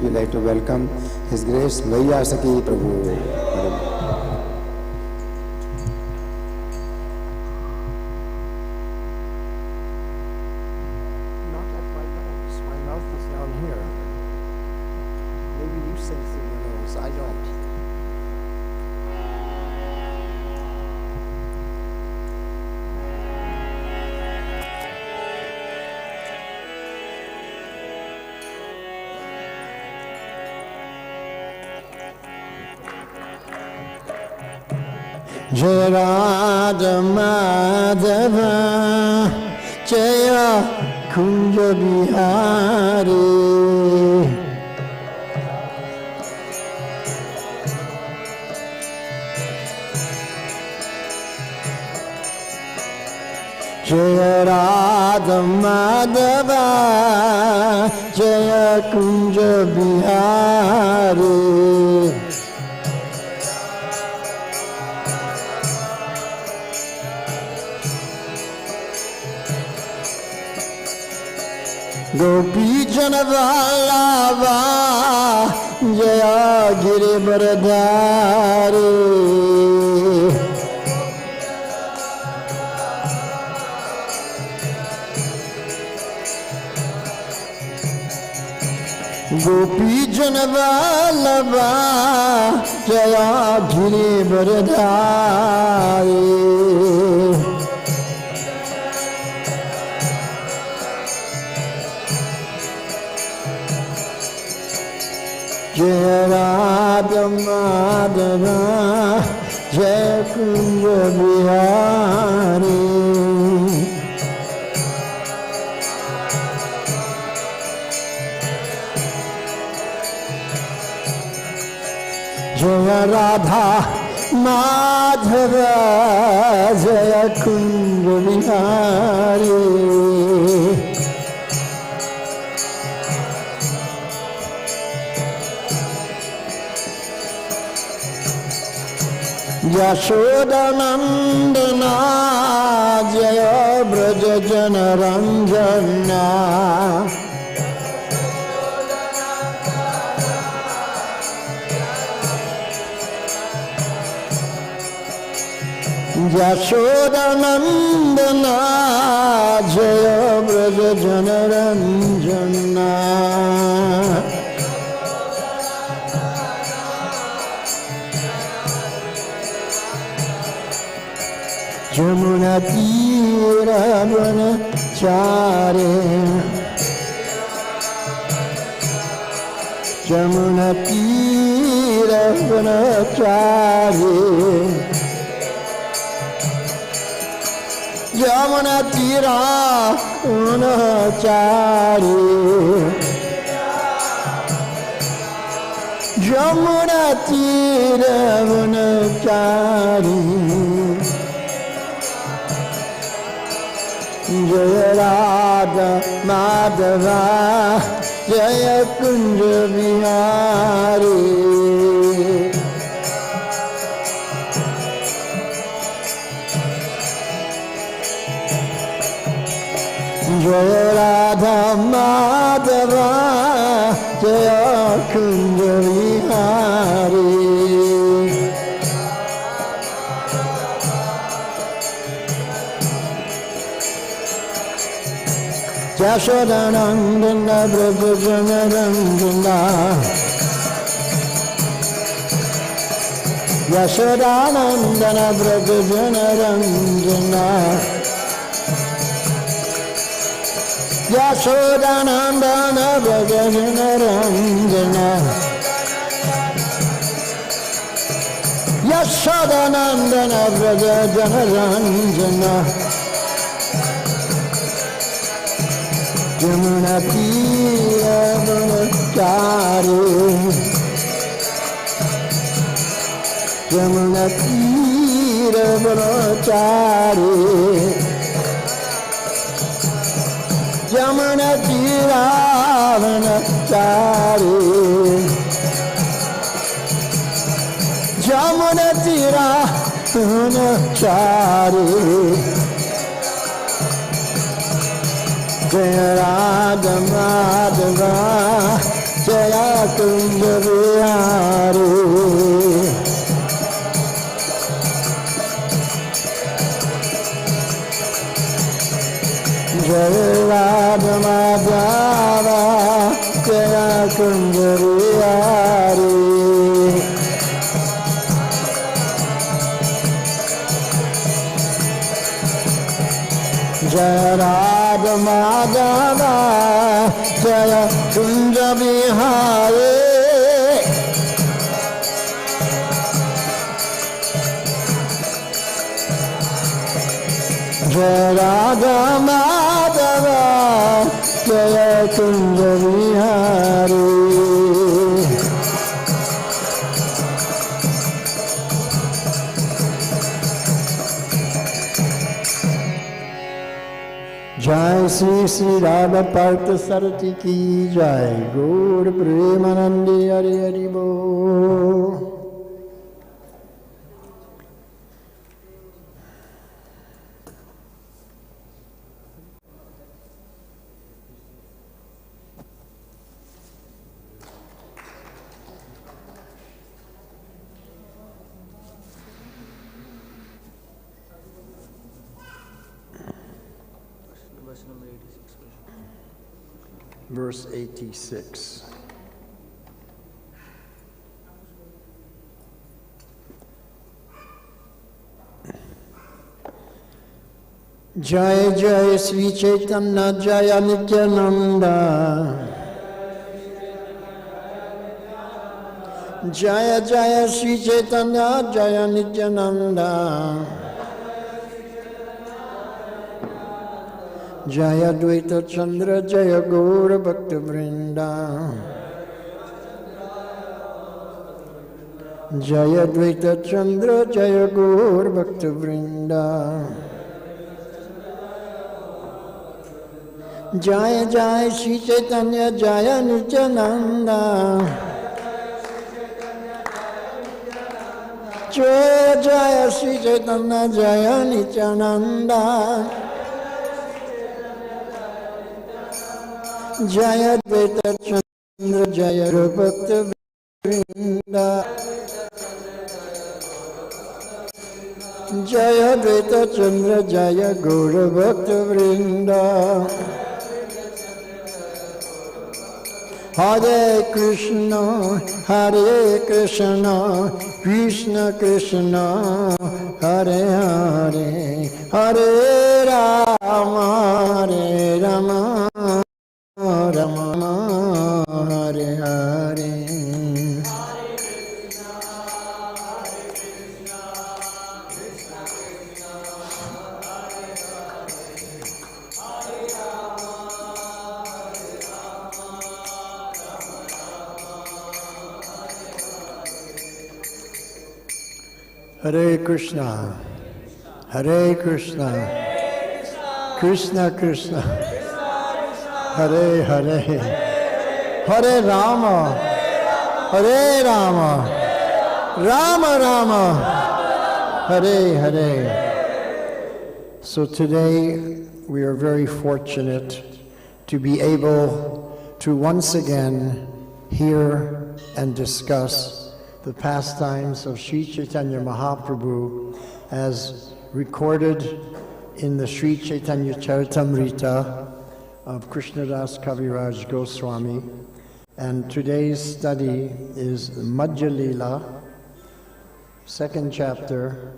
we like to welcome His Grace Vaiyasaki Prabhu. Not at my nose. My mouth is down here. Maybe you sing through your nose. I don't. Jaya Radha Madhava Jaya Kunja Bihari Jaya Radha Madhava Jaya Kunja Bihari Gopi Janavallabha Jaya Girivaradhari Gopi Janavallabha Jaya Girivaradhari Jaya Radha Madhava Jaya Kunja Bihari Jaya Radha Madhava Jaya Kunja Bihari Yashoda Nandana Jaya Braja Jana Ranjana Yashoda Nandana Jaya Braja Jana Ranjana Jamuna Tira Vanachare Jamuna Tira Vanachare Jamuna Tira Vanachare Jamuna Tira Vanachare Jaya Radha Madhava Jaya Kunja Bihari Jaya Radha Madhava Jaya Kunja Bihari Yashodanandana Braja Jana Ranjana Yashodanandana Braja Jana Ranjana Yashodanandana Braja Jana Ranjana Yashodanandana Braja Jana Ranjana Jamuna Tira Vanachare Jamuna Tira Vanachare Jamuna Tira Vanachare Jamuna Tira Vanachare Jaya Radha Madhava Jaya Kunj Vihari. Jaya Radha Madhava Jaya Kunj Vihari. Jaya Radha Madhava Jaya Kunj Vihari. Jaya Radha Madhava Jaya Kunj Vihari. Jai Sri Radha Parthasarthi ki Jai. Gaur Premanandi Hari Hari Bo. Verse 86. Jai Jai Sri Chaitanya Jaya Nityananda. Jaya Jaya Sri Chaitanya Jaya Nityananda. Jaya Dvaita Chandra Jaya Gaura Bhakta Vrinda. Jaya Dvaita Chandra Jaya Gaura Bhakta Vrinda. Jaya Jaya Sri Chaitanya Jaya Nityananda. Jaya Jaya Sri Chaitanya Jaya Nityananda. Jaya Dvaita Chandra Jaya Bhakta Vrinda. Jaya Dvaita Chandra Jaya Gaura Bhakta Vrinda. Hare Krishna, Hare Krishna, Krishna Krishna, Hare Hare, Hare Rama, Hare Rama, Rama Hare Hare. Hare Krishna, Hare Krishna, Krishna Krishna, Hare Hare, Hare Rama, Hare Rama, Rama Rama, Hare Hare. So today we are very fortunate to be able to once again hear and discuss the pastimes of Sri Chaitanya Mahaprabhu as recorded in the Sri Chaitanya Charitamrita of Krishnadas Kaviraj Goswami. And today's study is Madhya Leela, second chapter,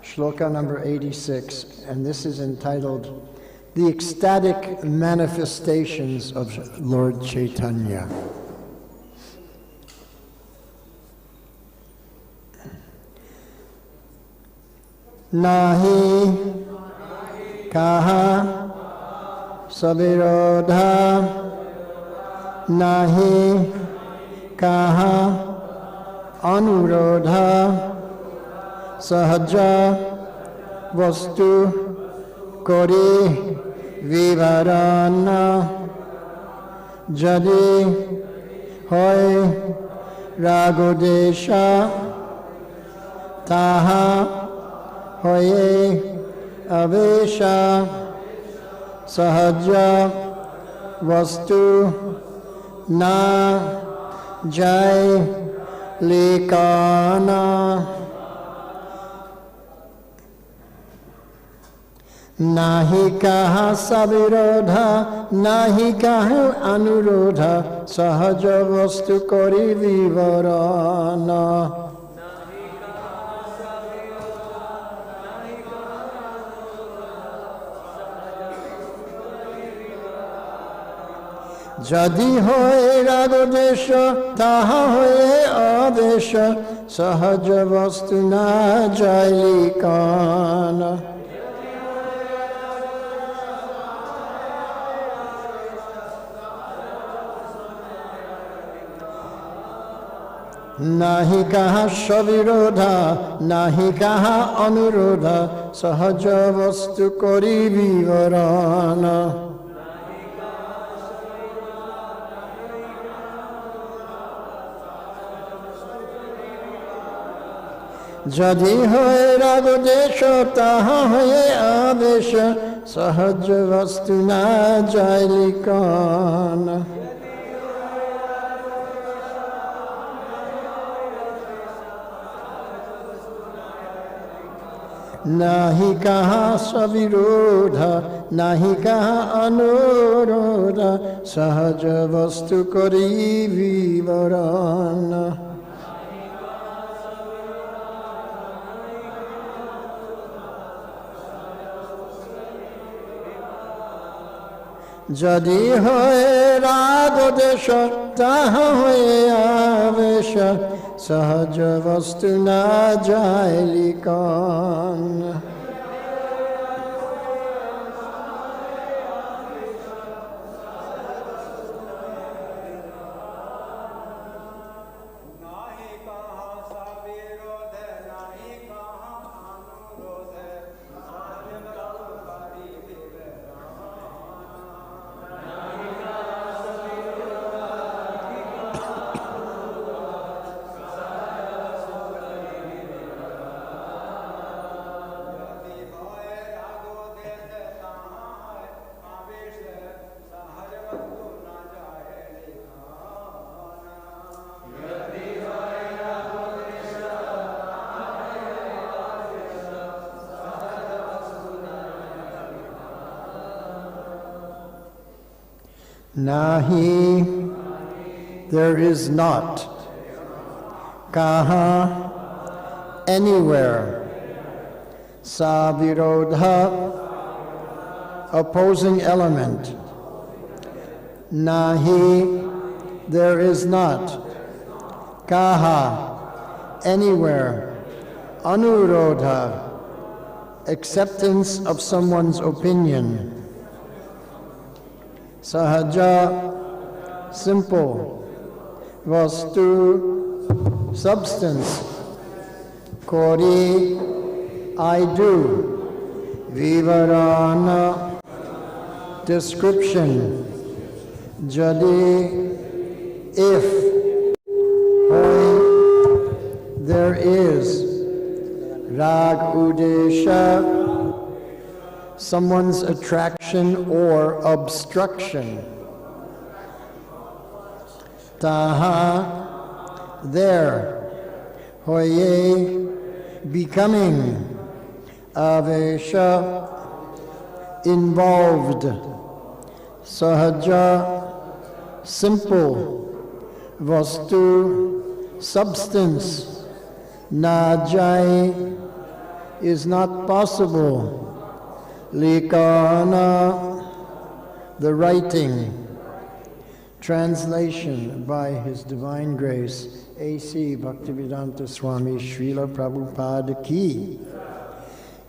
shloka number 86, and this is entitled The Ecstatic Manifestations of Lord Chaitanya. Nahi kaha savirodha, nahi kaha anurodha, sahaja vastu kori vivarana, jadi hoy ragodesha taha hoye avesha sahaja vastu na jai likana. Nahi kaha savirodha, nahi kaha anurodha, sahaja vastu kori vivarana. Jadi hoye ragodesha, taha hoye adesha, sahaja vastu na jailikana. Nahi kaha shavirodha, nahi kaha anurodha, sahaja vastu kori vivarana. Jadi hoye ragodesha, taha hoye adesha, sahaja vastu na jailikana. Nahi kaha savirodha, nahi kaha anurodha, sahaja vastu kori vivarana. Jadi hoye ragodesha, taha hoye avesha, sahaja vastu na jailikana. Nahi, there is not. Kaha, anywhere. Savirodha, opposing element. Nahi, there is not. Kaha, anywhere. Anurodha, acceptance of someone's opinion. Sahaja, simple. Vastu, substance. Kori, I do. Vivarana, description. Jadi, if. Hoy, there is. Rag udesha, someone's attraction or obstruction. Taha, there. Hoye, becoming. Avesha, involved. Sahaja, simple. Vastu, substance. Najai, is not possible. Likana, the writing. Translation by His Divine Grace, A.C. Bhaktivedanta Swami Srila Prabhupada Ki.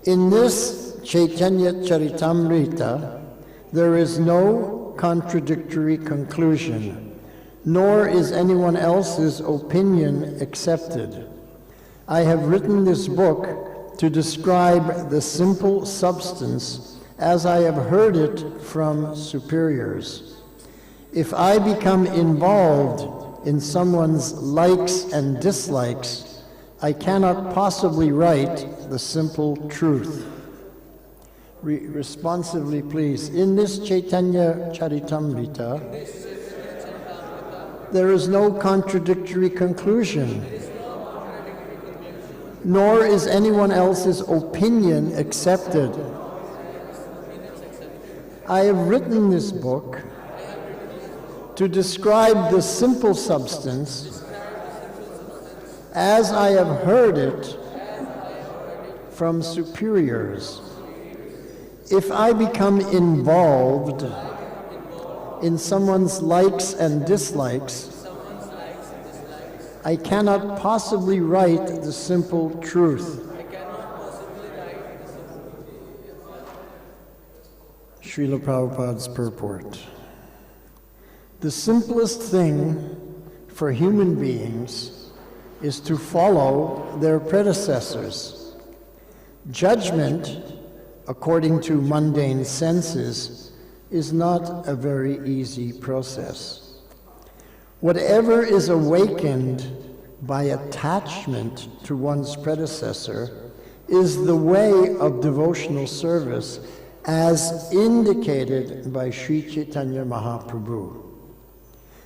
In this Caitanya Charitamrita, there is no contradictory conclusion, nor is anyone else's opinion accepted. I have written this book to describe the simple substance as I have heard it from superiors. If I become involved in someone's likes and dislikes, I cannot possibly write the simple truth. Responsively, please. In this Caitanya Charitamrita, there is no contradictory conclusion, nor is anyone else's opinion accepted. I have written this book to describe the simple substance as I have heard it from superiors. If I become involved in someone's likes and dislikes, I cannot possibly write the simple truth. Srila Prabhupada's purport. The simplest thing for human beings is to follow their predecessors. Judgment, according to mundane senses, is not a very easy process. Whatever is awakened by attachment to one's predecessor is the way of devotional service as indicated by Sri Caitanya Mahaprabhu.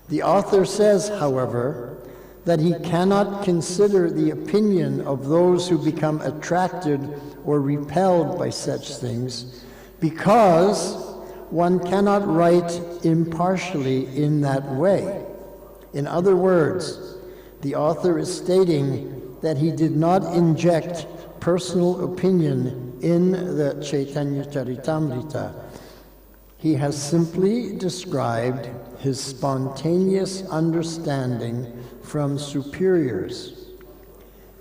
The author says, however, that he cannot consider the opinion of those who become attracted or repelled by such things because one cannot write impartially in that way. In other words, the author is stating that he did not inject personal opinion in the Caitanya Charitamrita. He has simply described his spontaneous understanding from superiors.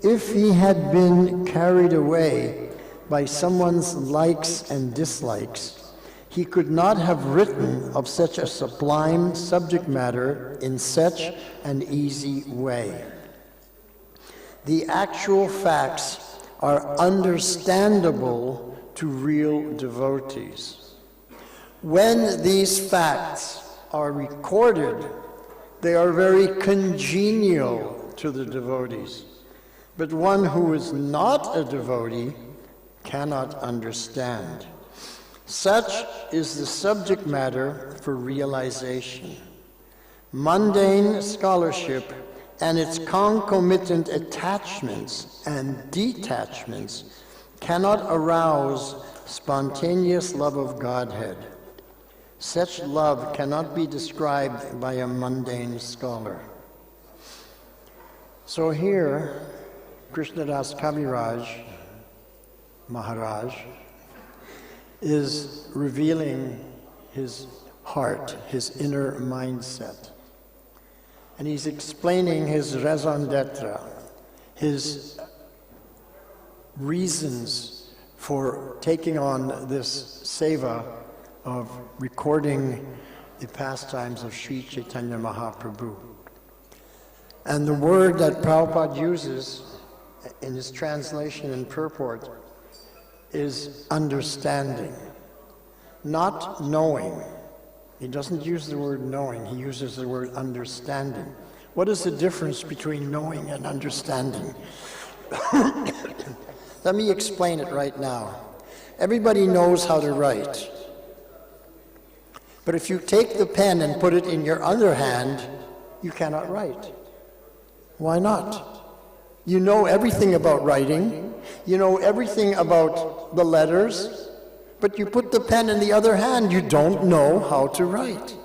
If he had been carried away by someone's likes and dislikes, he could not have written of such a sublime subject matter in such an easy way. The actual facts are understandable to real devotees. When these facts are recorded, they are very congenial to the devotees. But one who is not a devotee cannot understand. Such is the subject matter for realization. Mundane scholarship and its concomitant attachments and detachments cannot arouse spontaneous love of Godhead. Such love cannot be described by a mundane scholar. So here, Krishnadas Kaviraj Maharaj is revealing his heart, his inner mindset. And he's explaining his raison d'etre, his reasons for taking on this seva of recording the pastimes of Sri Caitanya Mahaprabhu. And the word that Prabhupada uses in his translation and purport is understanding, not knowing. He doesn't use the word knowing, he uses the word understanding. What is the difference between knowing and understanding? Let me explain it right now. Everybody knows how to write. But if you take the pen and put it in your other hand, you cannot write. Why not? You know everything about writing, you know everything about the letters, but you put the pen in the other hand, you don't know how to write.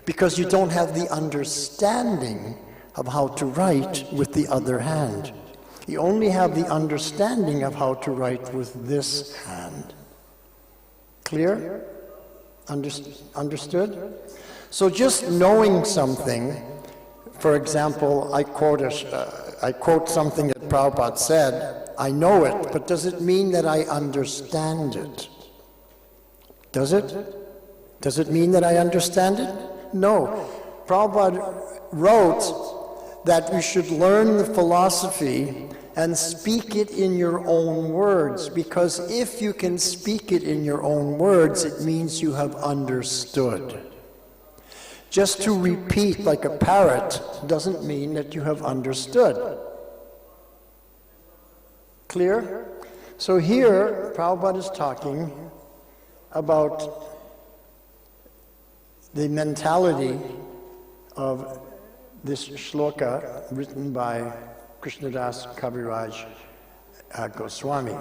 Because you don't have the understanding of how to write with the other hand. You only have the understanding of how to write with this hand. Clear? Understood? So just knowing something, for example, I quote something that Prabhupada said, I know it, but does it mean that I understand it? Does it? Does it mean that I understand it? No. Prabhupada wrote that you should learn the philosophy and speak it in your own words, because if you can speak it in your own words, it means you have understood. Just to repeat like a parrot doesn't mean that you have understood. Clear? So here, Prabhupada is talking about the mentality of this shloka written by Krishnadas Kaviraj Goswami.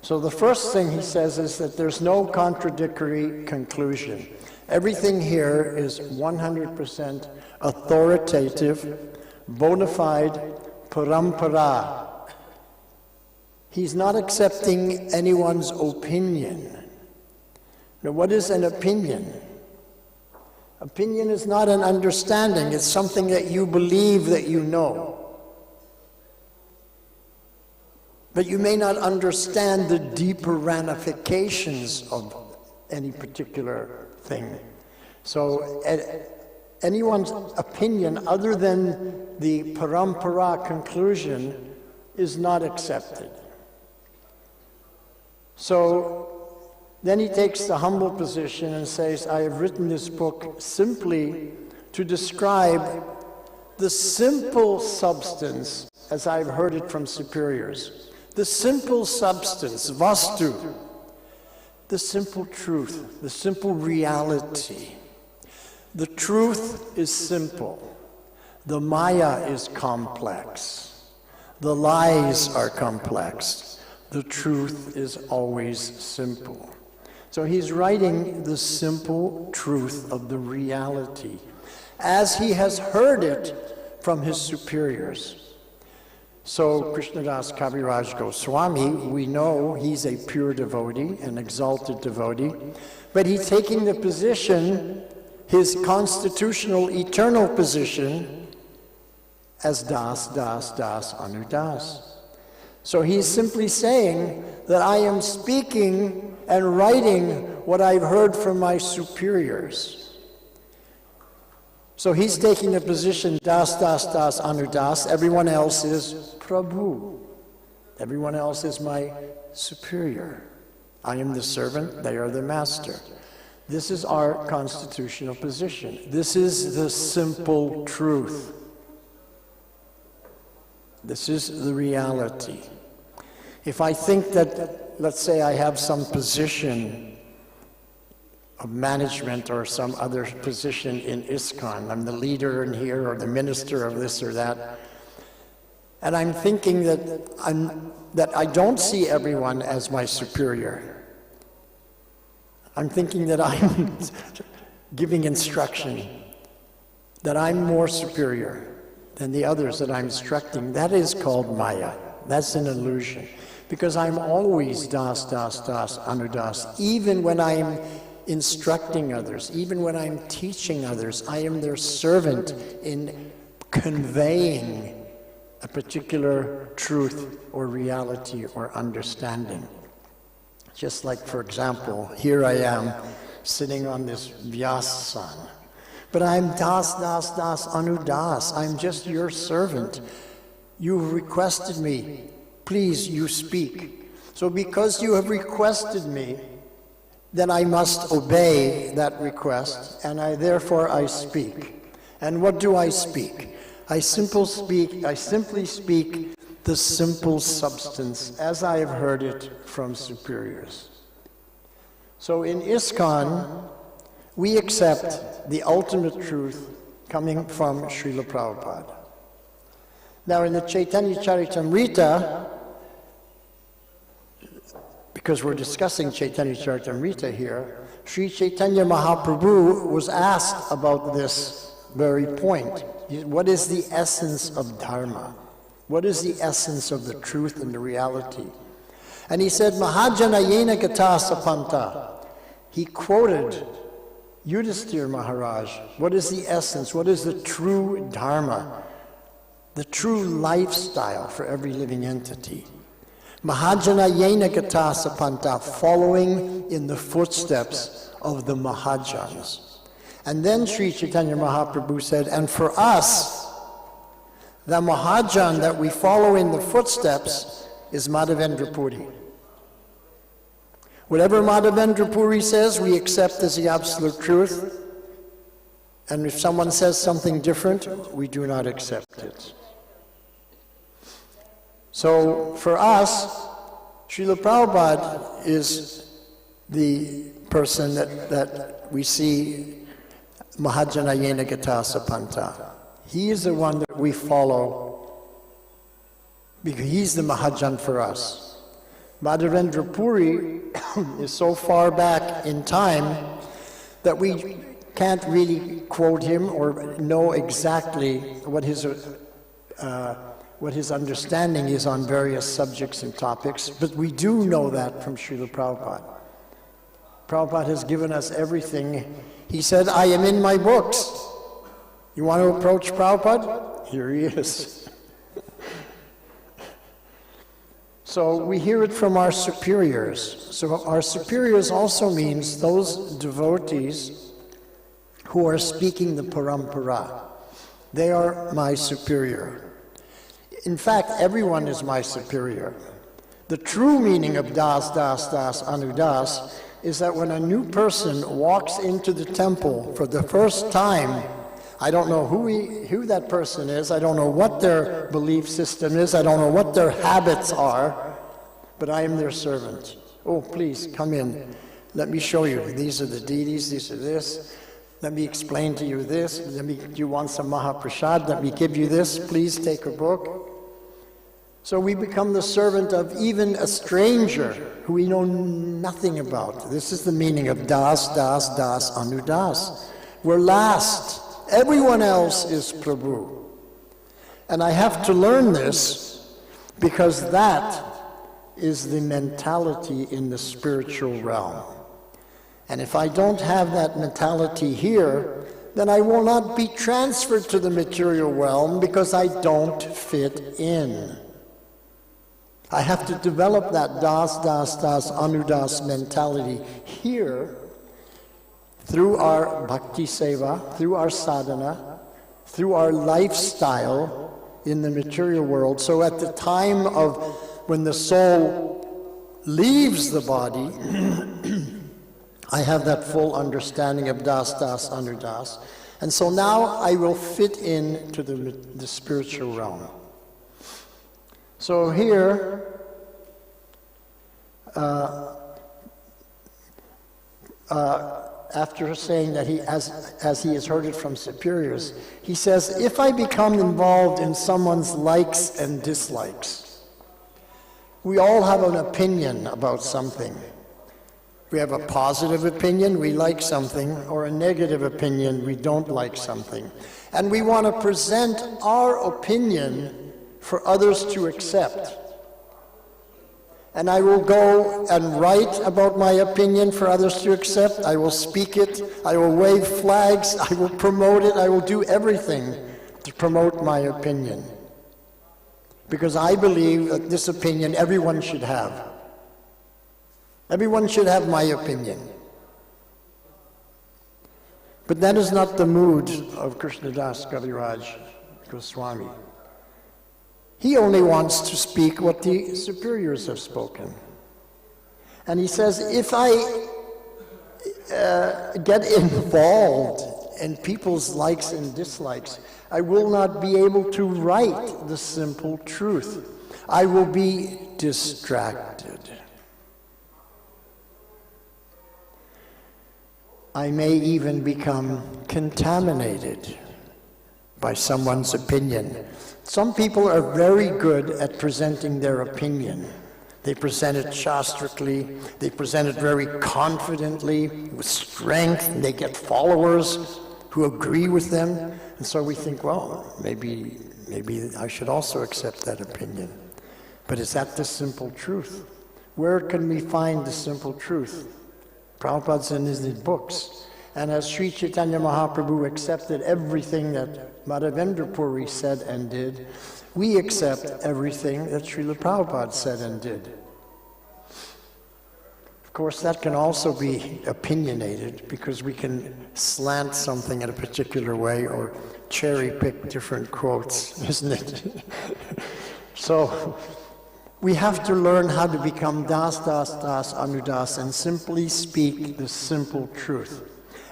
So the first thing he says is that there's no contradictory conclusion. Everything here is 100% authoritative, bona fide, parampara. He's not accepting anyone's opinion. Now, what is an opinion? Opinion is not an understanding. It's something that you believe that you know. But you may not understand the deeper ramifications of any particular thing. So anyone's opinion other than the parampara conclusion is not accepted. So then he takes the humble position and says, I have written this book simply to describe the simple substance as I've heard it from superiors. The simple substance, vastu, the simple truth, the simple reality. The truth is simple. The Maya is complex. The lies are complex. The truth is always simple. So he's writing the simple truth of the reality as he has heard it from his superiors. So Krishnadas Kaviraj Goswami, we know he's a pure devotee, an exalted devotee, but he's taking the position, his constitutional eternal position, as Das, Das, Das, Anudas. So he's simply saying that I am speaking and writing what I've heard from my superiors. So he's taking the position, Das, Das, Das, Anudas. Everyone else is Prabhu. Everyone else is my superior. I am the servant, they are the master. This is our constitutional position. This is the simple truth. This is the reality. If I think that, let's say I have some position of management or some other position in Iskcon, I'm the leader in here or the minister of this or that, and I'm thinking that I don't see everyone as my superior. I'm thinking that I'm giving instruction, that I'm more superior than the others that I'm instructing. That is called Maya. That's an illusion. Because I'm always Das, Das, Das, Anudas. Even when I'm instructing others, even when I'm teaching others, I am their servant in conveying a particular truth or reality or understanding. Just like, for example, here I am sitting on this Vyasasana. But I'm Das, Das, Das, Anudas. I'm just your servant. You requested me. Please, you speak. So because you have requested me, then I must obey that request, and therefore I speak. And what do I speak? I simply speak the simple substance as I have heard it from superiors. So in Iskcon, we accept the ultimate truth coming from Srila Prabhupada. Now in the Caitanya Charitamrita, because we're discussing Caitanya Charitamrita here, Sri Chaitanya Mahaprabhu was asked about this very point. What is the essence of Dharma? What is the essence of the truth and the reality? And he said, Mahajana yena gata sapanta. He quoted Yudhisthira Maharaj. What is the essence? What is the true Dharma? The true lifestyle for every living entity. Mahajana yena gata sapanta, following in the footsteps of the Mahajans. And then Sri Chaitanya Mahaprabhu said, and for us, the Mahajan that we follow in the footsteps is Madhavendra Puri. Whatever Madhavendra Puri says, we accept as the absolute truth. And if someone says something different, we do not accept it. So for us, Srila Prabhupada is the person that we see Mahajanayena Gata Sapanta. He is the one that we follow because he's the Mahajan for us. Madhavendra Puri is so far back in time that we can't really quote him or know exactly what his understanding is on various subjects and topics, but we do know that from Srila Prabhupada. Prabhupada has given us everything. He said, I am in my books. You want to approach Prabhupada? Here he is. So we hear it from our superiors. So our superiors also means those devotees who are speaking the parampara. They are my superior. In fact, everyone is my superior. The true meaning of das, das, das, anudas is that when a new person walks into the temple for the first time, I don't know who that person is, I don't know what their belief system is, I don't know what their habits are, but I am their servant. Oh, please, come in. Let me show you. These are the deities, these are this. Let me explain to you this. Do you want some Mahaprasad? Let me give you this. Please take a book. So we become the servant of even a stranger who we know nothing about. This is the meaning of das, das, das, anudas. We're last. Everyone else is Prabhu. And I have to learn this because that is the mentality in the spiritual realm. And if I don't have that mentality here, then I will not be transferred to the material realm because I don't fit in. I have to develop that das, das, das, anudas mentality here through our bhakti seva, through our sadhana, through our lifestyle in the material world. So at the time of when the soul leaves the body, I have that full understanding of das, das, anudas. And so now I will fit into the spiritual realm. So here, after saying that as he has heard it from superiors, he says, if I become involved in someone's likes and dislikes, we all have an opinion about something. We have a positive opinion, we like something, or a negative opinion, we don't like something. And we want to present our opinion for others to accept. And I will go and write about my opinion for others to accept. I will speak it, I will wave flags, I will promote it, I will do everything to promote my opinion. Because I believe that this opinion everyone should have. Everyone should have my opinion. But that is not the mood of Krishnadas Kaviraj Goswami. He only wants to speak what the superiors have spoken. And he says, if I get involved in people's likes and dislikes, I will not be able to write the simple truth. I will be distracted. I may even become contaminated by someone's opinion. Some people are very good at presenting their opinion. They present it shastrically, they present it very confidently, with strength, and they get followers who agree with them. And so we think, well, maybe I should also accept that opinion. But is that the simple truth? Where can we find the simple truth? Prabhupada's in his books. And as Sri Chaitanya Mahaprabhu accepted everything that Madhavendra Puri said and did, we accept everything that Srila Prabhupada said and did. Of course, that can also be opinionated because we can slant something in a particular way or cherry pick different quotes, isn't it? So we have to learn how to become das, das, das, anudas, and simply speak the simple truth.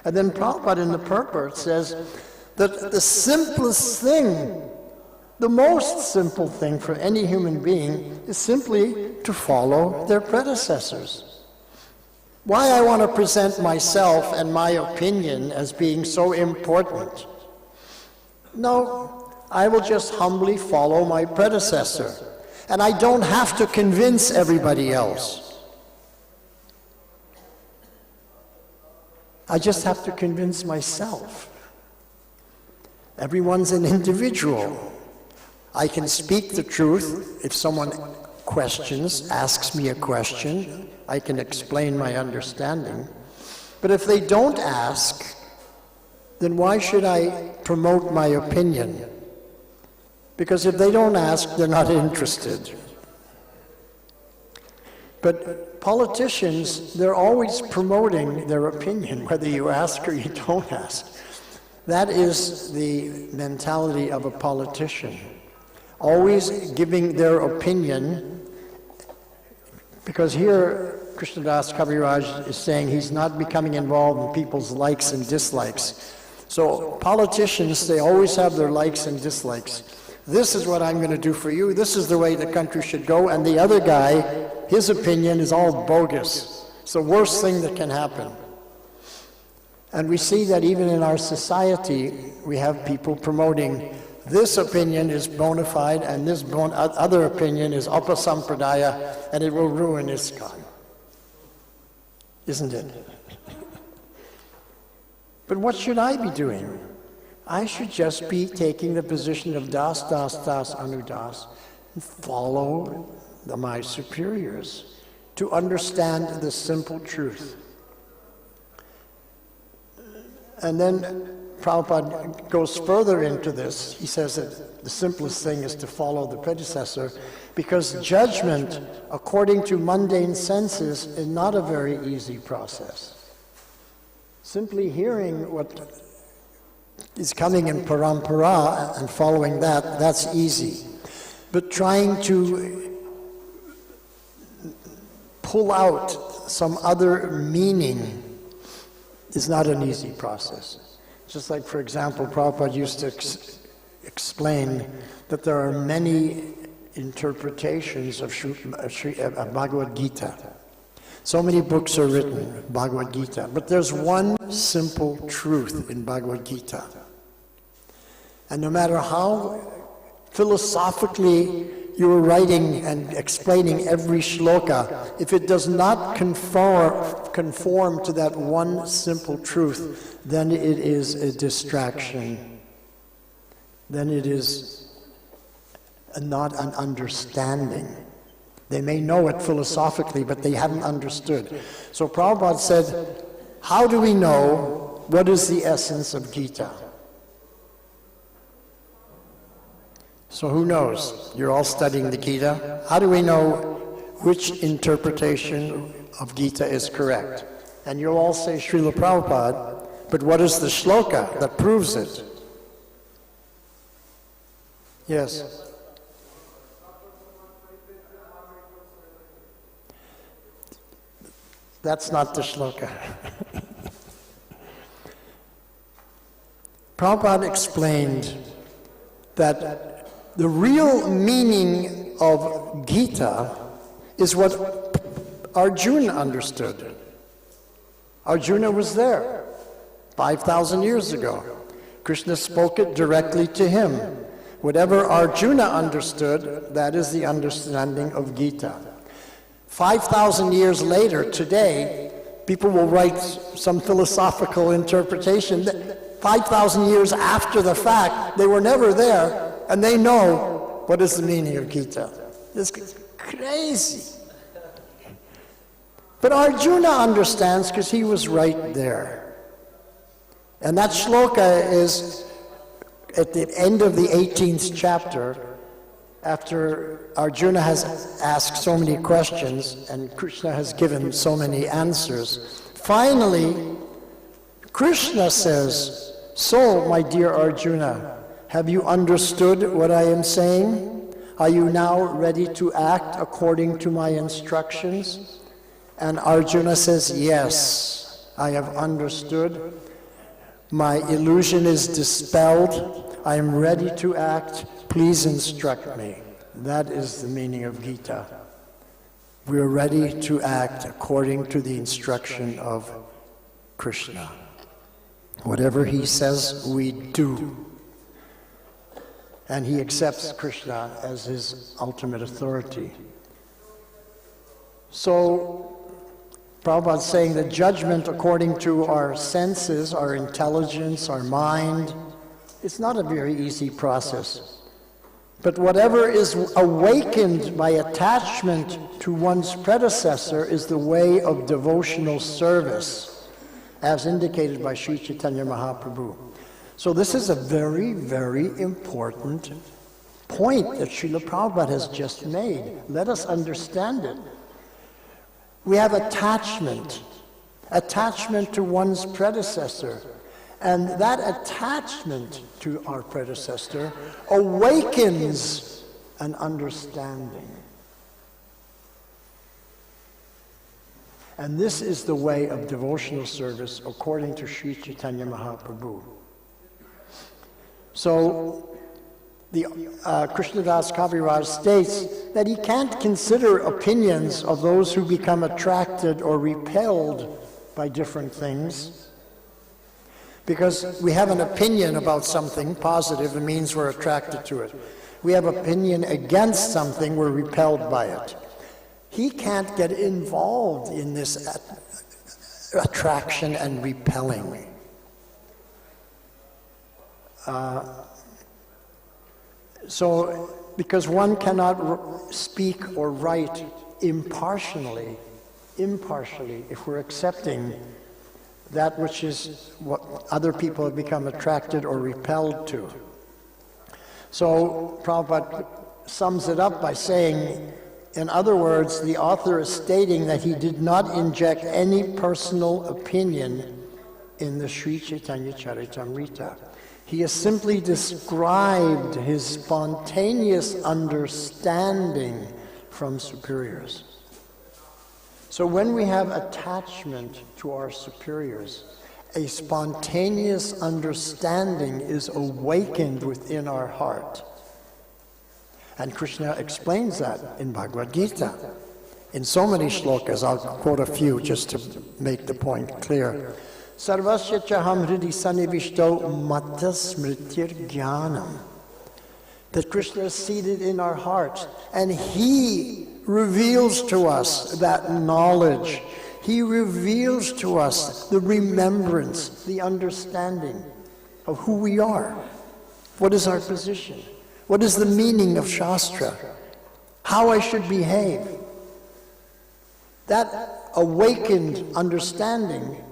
And then Prabhupada in the purport says that the simplest thing, the most simple thing for any human being is simply to follow their predecessors. why I want to present myself and my opinion as being so important. No, I will just humbly follow my predecessor, and I don't have to convince everybody else. I just have to convince myself. Everyone's an individual. I can speak the truth. If someone questions, asks me a question, I can explain my understanding. But if they don't ask, then why should I promote my opinion? Because if they don't ask, they're not interested. But politicians, they're always promoting their opinion, whether you ask or you don't ask. That is the mentality of a politician. Always giving their opinion, because here Krishnadas Kaviraj is saying he's not becoming involved in people's likes and dislikes. So politicians, they always have their likes and dislikes. This is what I'm going to do for you, this is the way the country should go, and the other guy, his opinion is all bogus. It's the worst thing that can happen. And we see that even in our society, we have people promoting this opinion is bona fide, and this other opinion is upasampradaya, and it will ruin Iskcon. Isn't it? But what should I be doing? I should just be taking the position of das, das, das, anudas, and follow my superiors to understand the simple truth. And then Prabhupada goes further into this. He says that the simplest thing is to follow the predecessor, because judgment, according to mundane senses, is not a very easy process. Simply hearing what is coming in parampara and following that, that's easy. But trying to pull out some other meaning is not an easy process. Just like, for example, Prabhupada used to explain that there are many interpretations of Bhagavad Gita. So many books are written, Bhagavad Gita, but there's one simple truth in Bhagavad Gita. And no matter how philosophically you are writing and explaining every shloka, if it does not conform to that one simple truth, then it is a distraction. Then it is not an understanding. They may know it philosophically, but they haven't understood. So Prabhupada said, how do we know what is the essence of Gita? So who knows? You're all studying the Gita. How do we know which interpretation of Gita is correct? And you'll all say Srila Prabhupada, but what is the shloka that proves it? Yes. That's not the shloka. Prabhupada explained that the real meaning of Gita is what Arjuna understood. Arjuna was there 5,000 years ago. Krishna spoke it directly to him. Whatever Arjuna understood, that is the understanding of Gita. 5,000 years later, today, people will write some philosophical interpretation. 5,000 years after the fact, they were never there, and they know what is the meaning of Gita. It's crazy. But Arjuna understands because he was right there. And that shloka is at the end of the 18th chapter, after Arjuna has asked so many questions and Krishna has given so many answers. Finally, Krishna says, "So, my dear Arjuna, have you understood what I am saying? Are you now ready to act according to my instructions?" And Arjuna says, "Yes, I have understood. My illusion is dispelled. I am ready to act. Please instruct me." That is the meaning of Gita. we are ready to act according to the instruction of Krishna. Whatever he says, we do. And he accepts Krishna as his ultimate authority. So, Prabhupada's saying that judgment according to our senses, our intelligence, our mind, it's not a very easy process. But whatever is awakened by attachment to one's predecessor is the way of devotional service, as indicated by Sri Caitanya Mahaprabhu. So this is a very, very important point that Srila Prabhupada has just made. Let us understand it. We have attachment to one's predecessor. And that attachment to our predecessor awakens an understanding. And this is the way of devotional service according to Sri Caitanya Mahaprabhu. So, the Krishnadas Kaviraj states that he can't consider opinions of those who become attracted or repelled by different things. Because we have an opinion about something positive, it means we're attracted to it. We have opinion against something, we're repelled by it. He can't get involved in this attraction and repelling. So, because one cannot speak or write impartially, if we're accepting that which is what other people have become attracted or repelled to. So Prabhupada sums it up by saying, in other words, the author is stating that he did not inject any personal opinion in the Sri Chaitanya Charitamrita. He has simply described his spontaneous understanding from superiors. So when we have attachment to our superiors, a spontaneous understanding is awakened within our heart. And Krishna explains that in Bhagavad Gita. In so many shlokas, I'll quote a few just to make the point clear. Sarvasya chaham hridi sanivishto matta smritir jnanam. That Krishna is seated in our hearts, and he reveals to us that knowledge. He reveals to us the remembrance, the understanding of who we are. What is our position? What is the meaning of Shastra? How I should behave. That awakened understanding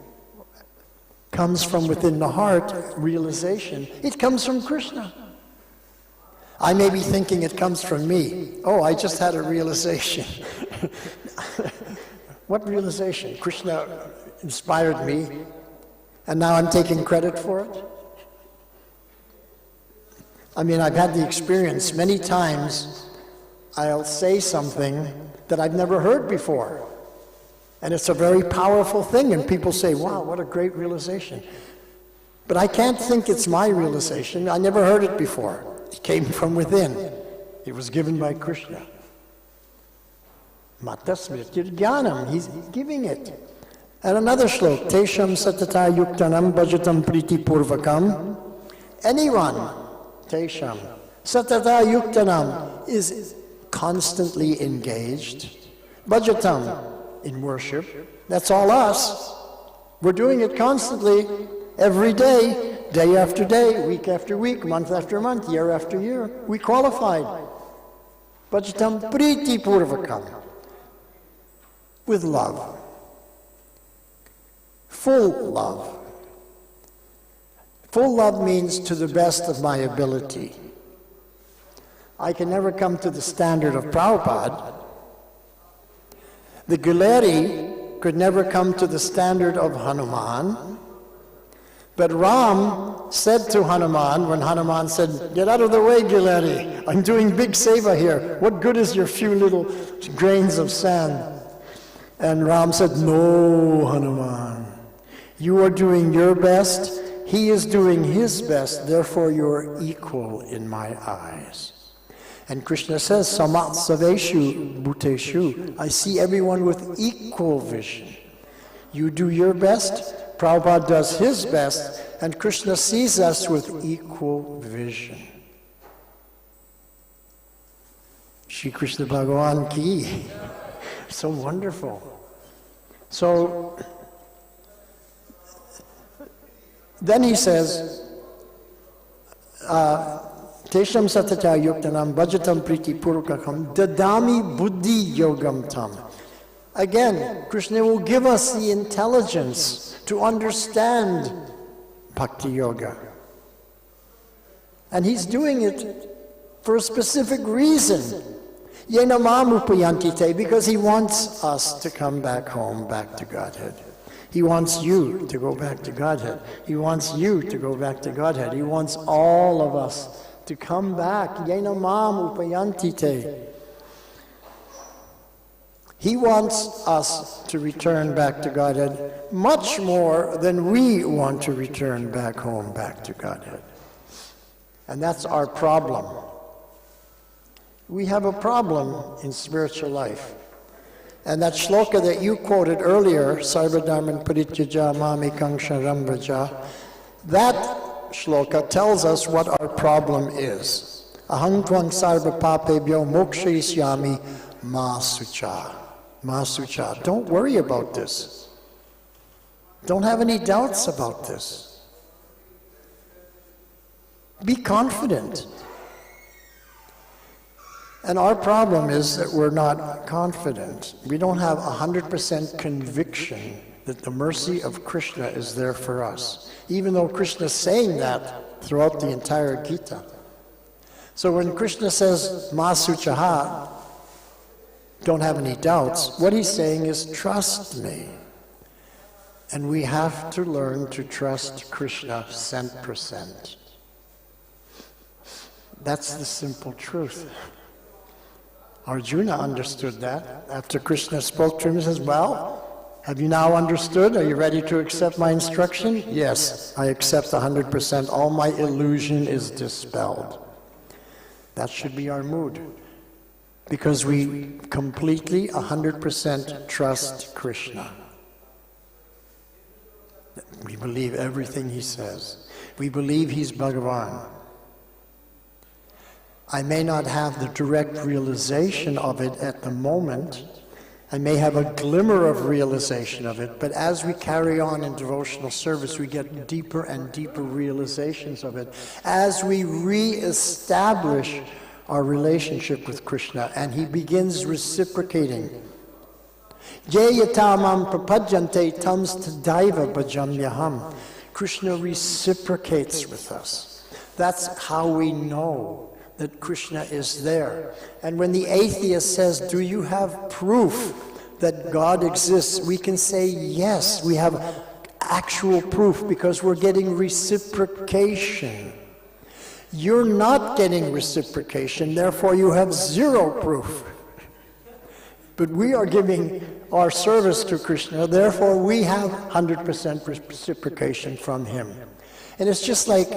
comes from within the heart, realization. It comes from Krishna. I may be thinking it comes from me. Oh, I just had a realization. What realization? Krishna inspired me, and now I'm taking credit for it? I mean, I've had the experience many times, I'll say something that I've never heard before. And it's a very powerful thing, and people say, wow, what a great realization. But I can't think it's my realization. I never heard it before. It came from within. It was given by Krishna. Matta smritir jnanam. He's giving it. And another shlok, Tesham satata yuktanam bhajatam priti purvakam. Anyone, Tesham, satata yuktanam, is constantly engaged. Bhajatam, in worship. That's all us. We're doing it constantly, every day, day after day, week after week, month after month, year after year. We qualified. Bhajatam priti purvakam. With love. Full love. Full love means to the best of my ability. I can never come to the standard of Prabhupada. The Guleri could never come to the standard of Hanuman. But Ram said to Hanuman, when Hanuman said, get out of the way, Guleri, I'm doing big seva here. What good is your few little grains of sand? And Ram said, no, Hanuman. You are doing your best. He is doing his best. Therefore, you are equal in my eyes. And Krishna says, Samat Saveshu Bhuteshu, I see everyone with equal vision. You do your best, Prabhupada does his best, and Krishna sees us with equal vision. Shri Krishna Bhagavan ki. So wonderful. So, then he says, Tesham satata yuktanam bhajatam priti purukakam dadami buddhi yogam tam. Again, Krishna will give us the intelligence to understand bhakti yoga. And he's doing it for a specific reason. Yena mam upayantite, because he wants us to come back home, back to Godhead. He wants you to go back to Godhead. He wants you to go back to Godhead. He wants all of us to come back. Yena mam upayantite. He wants us to return back to Godhead much more than we want to return back home, back to Godhead. And that's our problem. We have a problem in spiritual life. And that shloka that you quoted earlier, Sarvadharman Parityaja Mamekang Sharam Vraja, that shloka tells us what our problem is. Aham tvang sarva papebhyo mokshayisyami ma sucha. Ma sucha. Don't worry about this. Don't have any doubts about this. Be confident. And our problem is that we're not confident. We don't have 100% conviction that the mercy of Krishna is there for us, even though Krishna is saying that throughout the entire Gita. So when Krishna says, Ma suchaha, don't have any doubts, what he's saying is, trust me. And we have to learn to trust Krishna 100%. That's the simple truth. Arjuna understood that. After Krishna spoke to him, he says, well, have you now understood? Are you ready to accept my instruction? Yes, I accept 100%. All my illusion is dispelled. That should be our mood. Because we completely, 100% trust Krishna. We believe everything he says. We believe he's Bhagavan. I may not have the direct realization of it at the moment. I may have a glimmer of realization of it, but as we carry on in devotional service, we get deeper and deeper realizations of it. As we re-establish our relationship with Krishna, and he begins reciprocating. Ye yatamam prapajante tams tadaiva bhajamyaham. Krishna reciprocates with us. That's how we know that Krishna is there. And when the atheist says, do you have proof that God exists? We can say, yes, we have actual proof because we're getting reciprocation. You're not getting reciprocation, therefore you have zero proof. But we are giving our service to Krishna, therefore we have 100% reciprocation from him. And it's just like,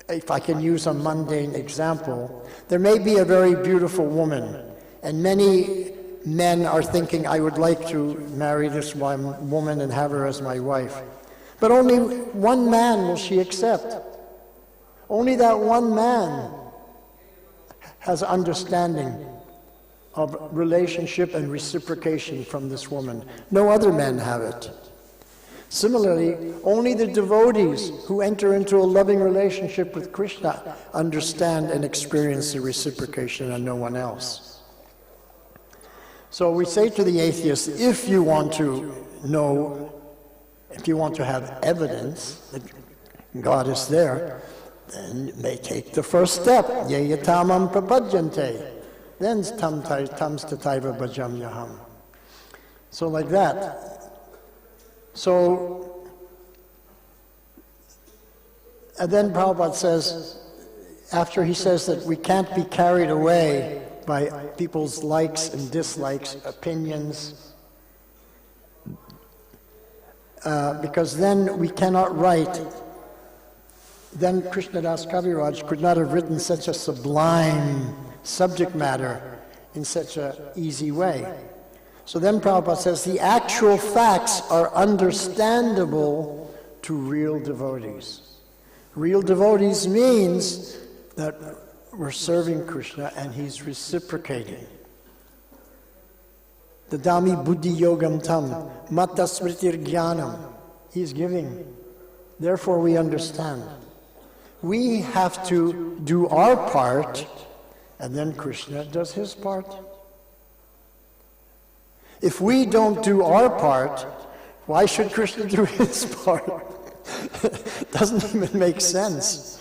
if I can use a mundane example, there may be a very beautiful woman, and many men are thinking, I would like to marry this one woman and have her as my wife. But only one man will she accept. Only that one man has understanding of relationship and reciprocation from this woman. No other men have it. Similarly, only the devotees who enter into a loving relationship with Krishna understand and experience the reciprocation, and no one else. So we say to the atheist, if you want to know, if you want to have evidence that God is there, then you may take the first step. Ye yatamam prapajante. Then tams tataiva bhajam yaham. So like that. So, and then Prabhupada says, after he says that we can't be carried away by people's likes and dislikes, opinions, because then we cannot write, then Krishnadas Kaviraj could not have written such a sublime subject matter in such an easy way. So then Prabhupada says the actual facts are understandable to real devotees. Real devotees means that we're serving Krishna and he's reciprocating. Dadami buddhi yogam tam, matta smritir jnanam. He's giving. Therefore we understand. We have to do our part, and then Krishna does his part. If we don't do our part, why should Krishna do his part? Doesn't even make sense.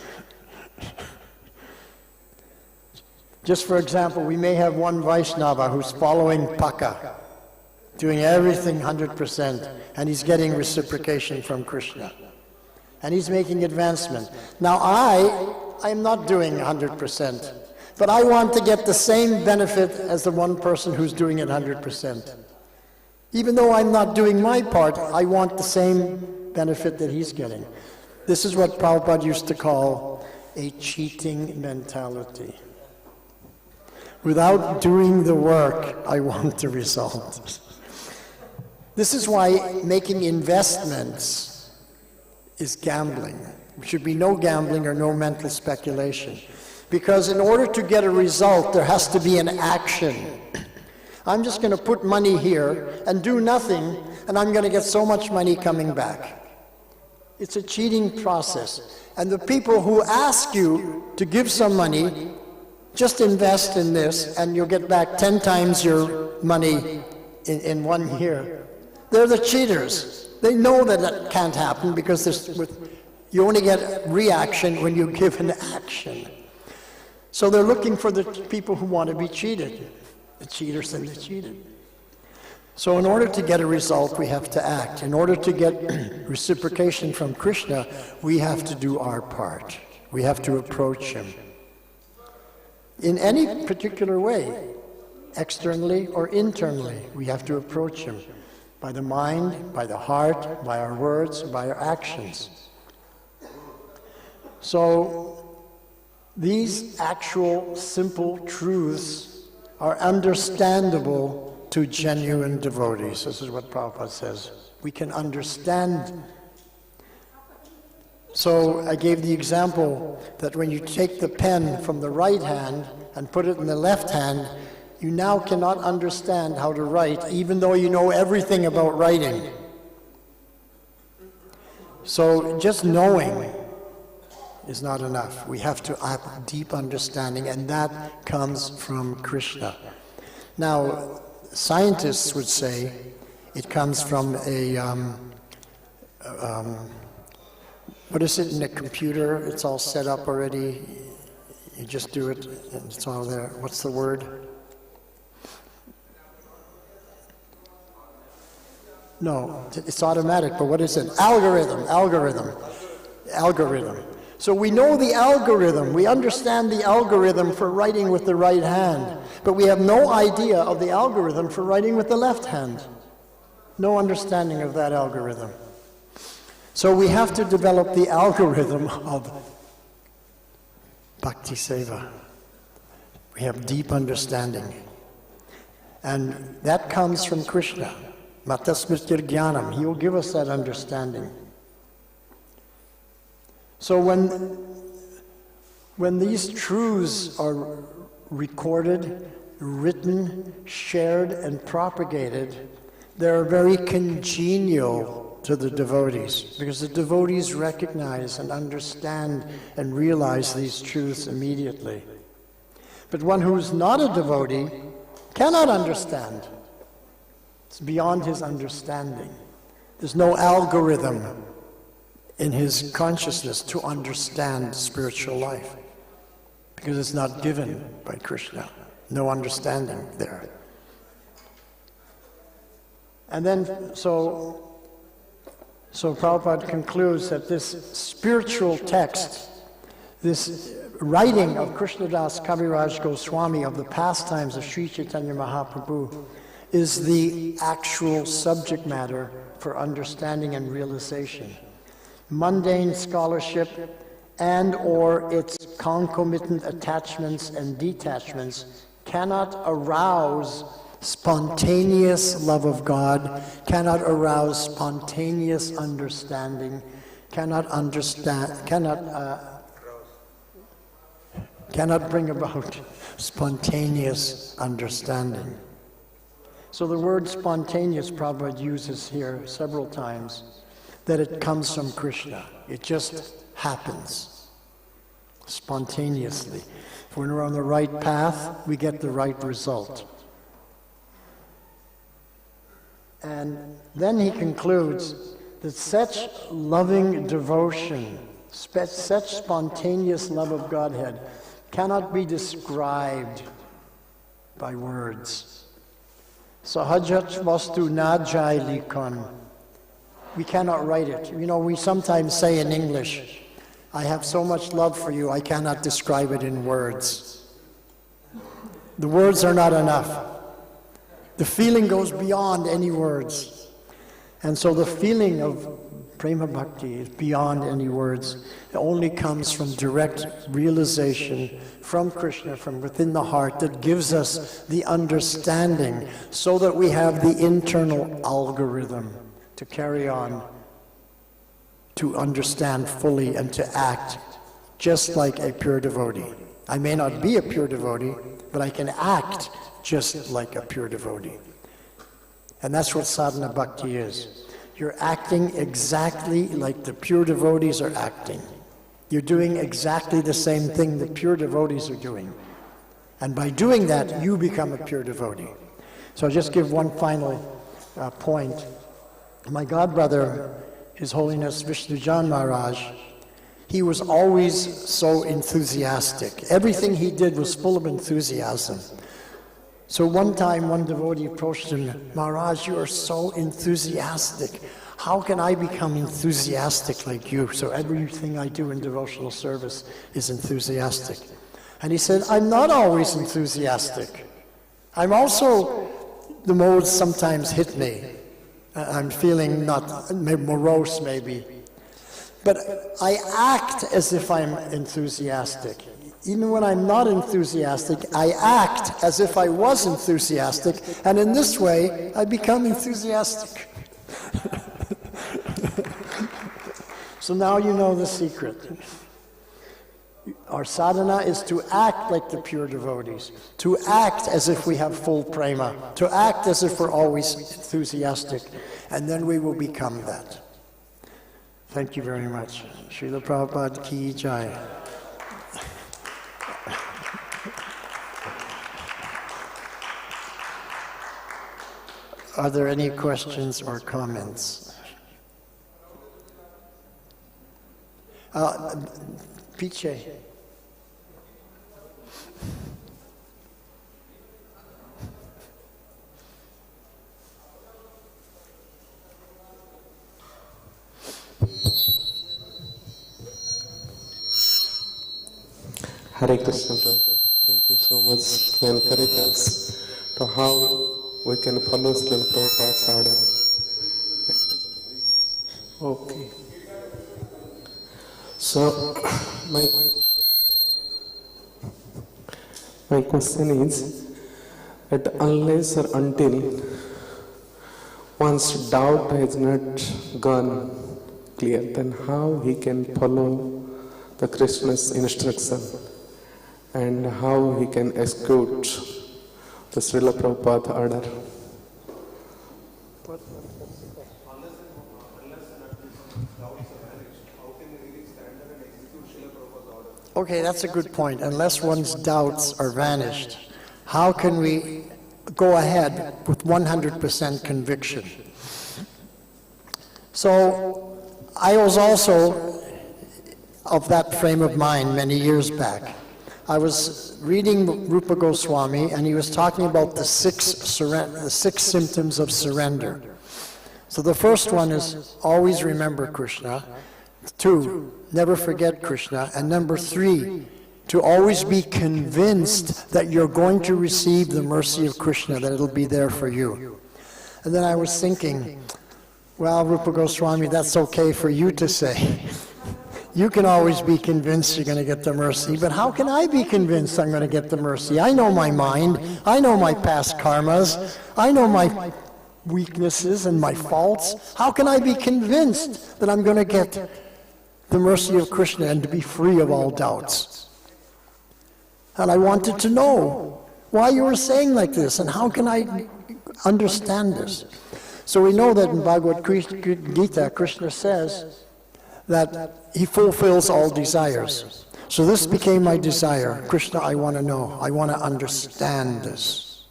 Just for example, we may have one Vaishnava who's following Paka, doing everything 100%, and he's getting reciprocation from Krishna. And he's making advancement. Now I'm not doing 100%, but I want to get the same benefit as the one person who's doing it 100%. Even though I'm not doing my part, I want the same benefit that he's getting. This is what Prabhupada used to call a cheating mentality. Without doing the work, I want the result. This is why making investments is gambling. There should be no gambling or no mental speculation. Because in order to get a result, there has to be an action. I'm just going to put money here and do nothing, and I'm going to get so much money coming back. It's a cheating process. And the people who ask you to give some money, just invest in this, and you'll get back 10 times your money in 1 year. They're the cheaters. They know that that can't happen because you only get reaction when you give an action. So they're looking for the people who want to be cheated. The cheaters and the cheated. So in order to get a result, we have to act. In order to get reciprocation from Krishna, we have to do our part. We have to approach him. In any particular way, externally or internally, we have to approach him. By the mind, by the heart, by our words, by our actions. So these actual simple truths are understandable to genuine devotees. This is what Prabhupada says. We can understand. So I gave the example that when you take the pen from the right hand and put it in the left hand, you now cannot understand how to write, even though you know everything about writing. So just knowing is not enough. We have to have deep understanding, and that comes from Krishna. Now, scientists would say it comes from a, what is it in a computer? It's all set up already. You just do it, and it's all there. What's the word? No, it's automatic, but what is it? Algorithm. So we know the algorithm, we understand the algorithm for writing with the right hand, but we have no idea of the algorithm for writing with the left hand. No understanding of that algorithm. So we have to develop the algorithm of Bhakti Seva. We have deep understanding. And that comes from Krishna. Matta smritir jnanam. He will give us that understanding. So when these truths are recorded, written, shared, and propagated, they're very congenial to the devotees, because the devotees recognize and understand and realize these truths immediately. But one who's not a devotee cannot understand. It's beyond his understanding. There's no algorithm in his consciousness to understand spiritual life, because it's not given by Krishna. No understanding there. And then, so Prabhupada concludes that this spiritual text, this writing of Krishnadas Kaviraj Goswami of the pastimes of Sri Chaitanya Mahaprabhu, is the actual subject matter for understanding and realization. Mundane scholarship and or its concomitant attachments and detachments cannot arouse spontaneous love of God, cannot arouse spontaneous understanding, cannot bring about spontaneous understanding. So the word spontaneous Prabhupada uses here several times, that it comes from Krishna. It just happens spontaneously. If we're on the right path, we get the right result. And then he concludes that such loving devotion, such spontaneous love of Godhead, cannot be described by words. Sahajat vastu na jai likhan. We cannot write it. You know, we sometimes say in English, I have so much love for you, I cannot describe it in words. The words are not enough. The feeling goes beyond any words. And so the feeling of prema bhakti is beyond any words. It only comes from direct realization from Krishna, from within the heart, that gives us the understanding so that we have the internal algorithm to carry on, to understand fully and to act just like a pure devotee. I may not be a pure devotee, but I can act just like a pure devotee. And that's what sadhana bhakti is. You're acting exactly like the pure devotees are acting. You're doing exactly the same thing the pure devotees are doing. And by doing that, you become a pure devotee. So I'll just give one final point. My godbrother, His Holiness Vishnujan Maharaj, he was always so enthusiastic. Everything he did was full of enthusiasm. So one time, one devotee approached him, Maharaj, you are so enthusiastic. How can I become enthusiastic like you? So everything I do in devotional service is enthusiastic. And he said, I'm not always enthusiastic. I'm also, the modes sometimes hit me. I'm feeling not morose maybe. But I act as if I'm enthusiastic. Even when I'm not enthusiastic, I act as if I was enthusiastic, and in this way, I become enthusiastic. So now you know the secret. Our sadhana is to act like the pure devotees, to act as if we have full prema, to act as if we're always enthusiastic, and then we will become that. Thank you very much. Srila Prabhupada ki jai. Are there any questions or comments? Piche. Hare Krishna. Thank you so much to encourage us to how we can follow Srila Prabhupada's order. Okay. So, my question is that unless or until one's doubt has not gone clear, then how he can follow the Krishna's instruction and how he can execute the Srila Prabhupada order? Okay, that's a good point. Unless one's doubts are vanished, how can we go ahead with 100% conviction? So, I was also of that frame of mind many years back. I was reading Rupa Goswami, and he was talking about the six symptoms of surrender. So the first one is always remember Krishna. 2, never forget Krishna. And number 3, to always be convinced that you're going to receive the mercy of Krishna, that it'll be there for you. And then I was thinking, well, Rupa Goswami, that's okay for you to say. You can always be convinced you're going to get the mercy, but how can I be convinced I'm going to get the mercy? I know my mind, I know my past karmas, I know my weaknesses and my faults. How can I be convinced that I'm going to get the mercy of Krishna and to be free of all doubts? And I wanted to know why you were saying like this, and how can I understand this? So we know that in Bhagavad Gita, Krishna says that he fulfills all desires. So this became my desire. Krishna, I want to know. I want to understand this.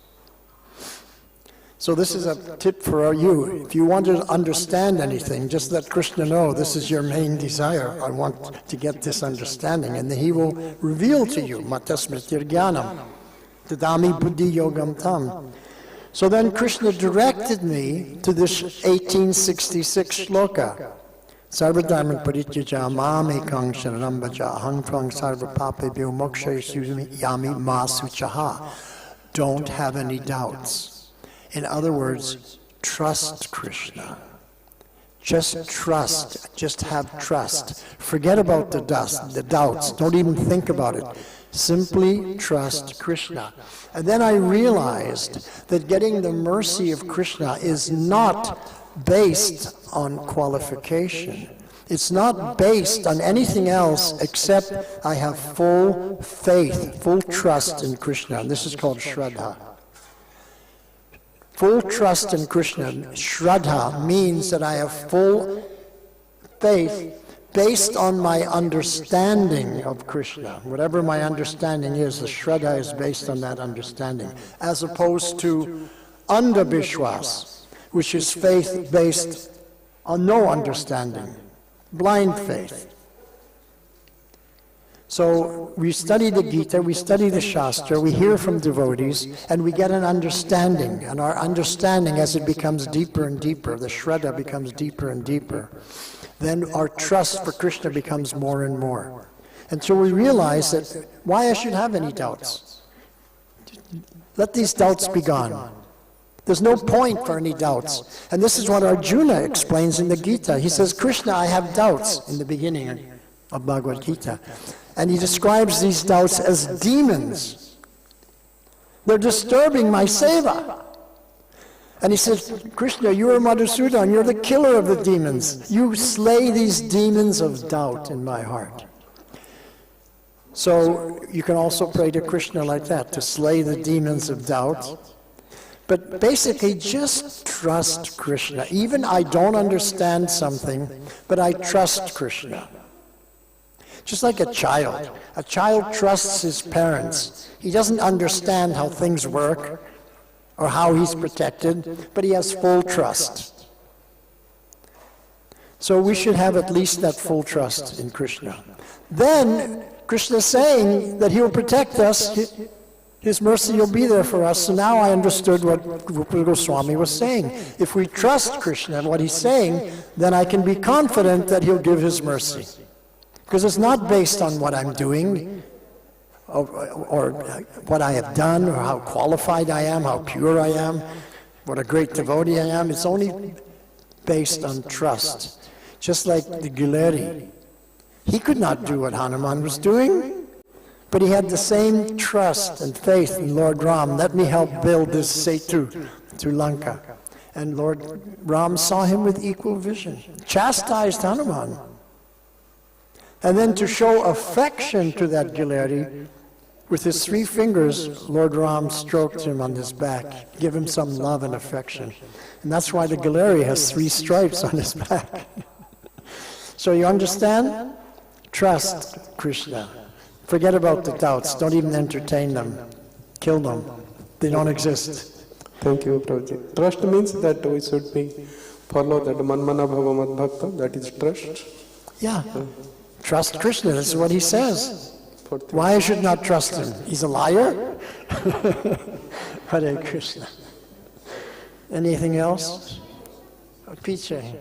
So this is a tip for you. If you want to understand anything, just let Krishna know this is your main desire. I want to get this understanding. And then he will reveal to you, Matasmritir Jnanam, Tadami Buddhi Yogam Tam. So then Krishna directed me to this 1866 shloka. Sarvadharman parityaja mam ekang sharanam bhaja aham tvang sarva papebhyo mokshayasya yami ma suchaha. Don't have any doubts. In other words, trust Krishna. Just trust. Just have trust. Forget about the doubts. Don't even think about it. Simply trust Krishna. And then I realized that getting the mercy of Krishna is not based on qualification. It's not based on anything else except I have full faith, full trust in Krishna. And this is called Shraddha. Full trust in Krishna. Shraddha means that I have full faith based on my understanding of Krishna. Whatever my understanding is, the Shraddha is based on that understanding, as opposed to Andhabishwas, which is faith based on no understanding, blind faith. So we study the Gita, we study the Shastra, we hear from devotees, and we get an understanding. And our understanding, as it becomes deeper and deeper, the Shraddha becomes deeper and deeper, then our trust for Krishna becomes more and more. And so we realize that why I should have any doubts. Let these doubts be gone. There's no point for any doubts. And this is what Arjuna explains in the Gita. He says, Krishna, I have doubts, in the beginning of Bhagavad Gita. And he describes these doubts as demons. They're disturbing my seva. And he says, Krishna, you are Madhusudan, you're the killer of the demons. You slay these demons of doubt in my heart. So you can also pray to Krishna like that, to slay the demons of doubt. But basically, just trust Krishna. Even I don't understand something, but I trust Krishna. Just like a child. A child trusts his parents. He doesn't understand how things work or how he's protected, but he has full trust. So we should have at least that full trust in Krishna. Then Krishna is saying that he'll protect us. His mercy will be there for us. So now I understood what Rupa Goswami was saying. If we trust Krishna and what he's saying, then I can be confident that he'll give his mercy. Because it's not based on what I'm doing, or what I have done, or how qualified I am, how pure I am, what a great devotee I am. It's only based on trust. Just like the Gileri. He could not do what Hanuman was doing, but he had the same trust and faith in Lord Ram. Let me help build this Setu to Lanka. And Lord Ram saw him with equal vision, chastised Hanuman. And then to show affection to that Gileri, with his 3 fingers, Lord Ram stroked him on his back, give him some love and affection. And that's why the Gileri has 3 stripes on his back. So you understand? Trust Krishna. Forget about the doubts. Don't even entertain them. Kill them. They don't exist. Thank you, Prabhuji. Trust means that we should follow that manmana bhava mad bhakta, that is trust. Yeah. Trust Krishna. This is what he says. Why I should not trust him? He's a liar? Hare Krishna. Anything else? Piche.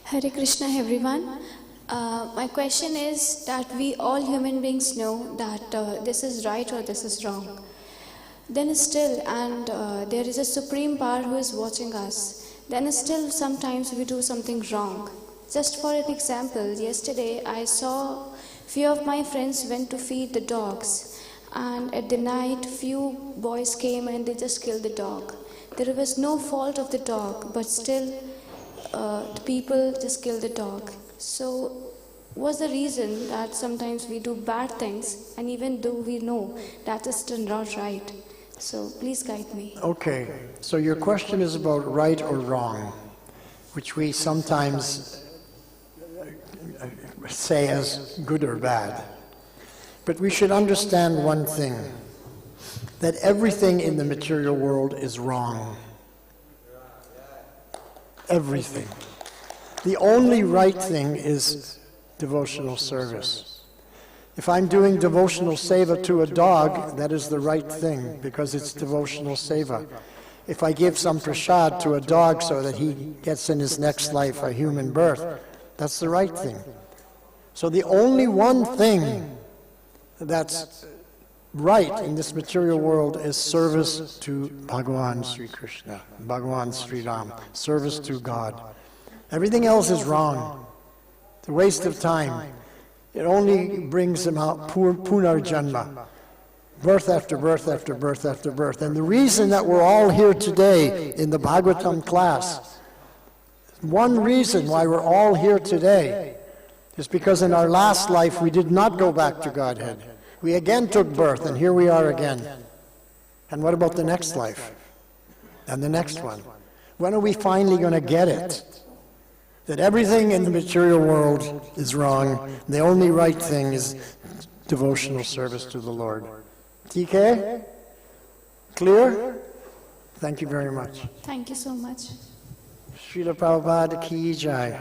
Hare Krishna, everyone. My question is that we all human beings know that this is right or this is wrong. then still, and there is a supreme power who is watching us, then still sometimes we do something wrong. Just for an example, yesterday I saw few of my friends went to feed the dogs, and at the night few boys came and they just killed the dog. There was no fault of the dog, but still the people just killed the dog. So what's the reason that sometimes we do bad things, and even though we know that is still not right? So please guide me. Okay, so your question is about right or wrong, which we sometimes say as good or bad. But we should understand one thing, that everything in the material world is wrong. Everything. The only right thing is devotional service. If I'm doing devotional seva to a dog, that is the right thing, because it's devotional seva. If I give some prasad to a dog so that he gets in his next life a human birth, that's the right thing. So the only one thing that's right in this material world is service to Bhagavan Sri Krishna, Bhagavan Sri Ram, service to God. Everything else is wrong. It's a waste of time. It only brings about punarjanma, birth after birth after birth after birth. And the reason that we're all here today in the Bhagavatam class, one reason why we're all here today is because in our last life we did not go back to Godhead. We again took birth, and here we are again. And what about the next life? And the next one? When are we finally going to get it? That everything in the material world is wrong. The only right thing is devotional service to the Lord. TK? Clear? Thank you very much. Thank you so much. Srila Prabhupada Ki Jai.